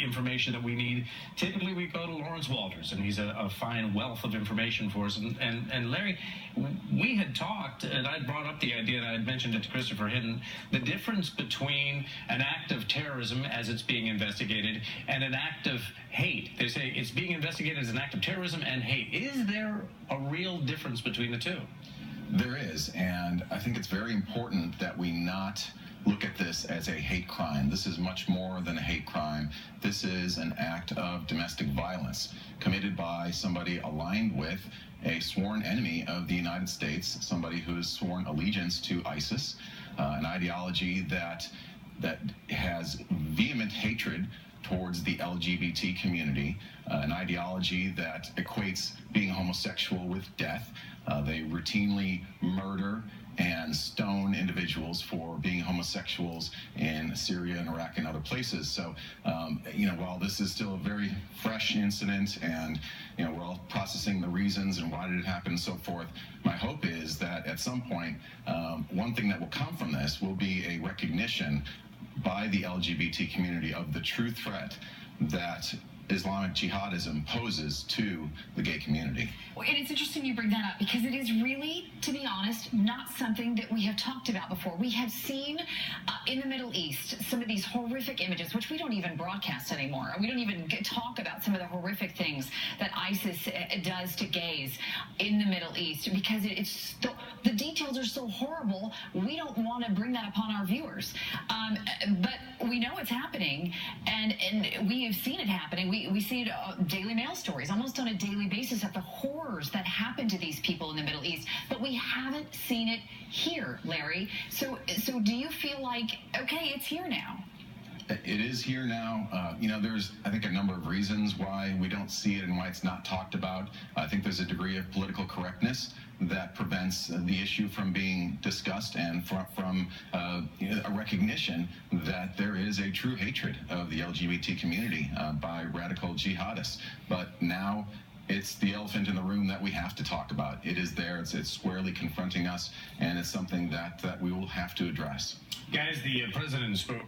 information that we need, typically we go to Lawrence Walters, and he's a fine wealth of information for us. And Larry, we had talked, and I brought up the idea, and I had mentioned it to Christopher Hinton, the difference between an act of terrorism as it's being investigated and an act of hate. They say it's being investigated as an act of terrorism and hate. Is there a real difference between the two? There is, and I think it's very important that we not look at this as a hate crime. This is much more than a hate crime. This is an act of domestic violence committed by somebody aligned with a sworn enemy of the United States, somebody who has sworn allegiance to ISIS, an ideology that has vehement hatred towards the LGBT community, an ideology that equates being homosexual with death. They routinely murder and stone individuals for being homosexuals in Syria and Iraq and other places. So, while this is still a very fresh incident and, we're all processing the reasons and why did it happen and so forth, my hope is that at some point, one thing that will come from this will be a recognition by the LGBT community of the true threat that Islamic jihadism poses to the gay community. Well, and it's interesting you bring that up because it is really, to be honest, not something that we have talked about before. We have seen in the Middle East some of these horrific images, which we don't even broadcast anymore. We don't even talk about some of the horrific things that ISIS does to gays in the Middle East because it's the details are so horrible. We don't want to bring that upon our viewers. But we know it's happening, and we have seen it happening. We see it Daily Mail stories almost on a daily basis of the horrors that happen to these people in the Middle East, but we haven't seen it here, Larry. So do you feel like, okay, it's here now? It is here now. There's, I think, a number of reasons why we don't see it and why it's not talked about. I think there's a degree of political correctness that prevents the issue from being discussed and from a recognition that there is a true hatred of the LGBT community by radical jihadists. But now it's the elephant in the room that we have to talk about. It is there. It's squarely confronting us, and it's something that we will have to address. Guys, the president spoke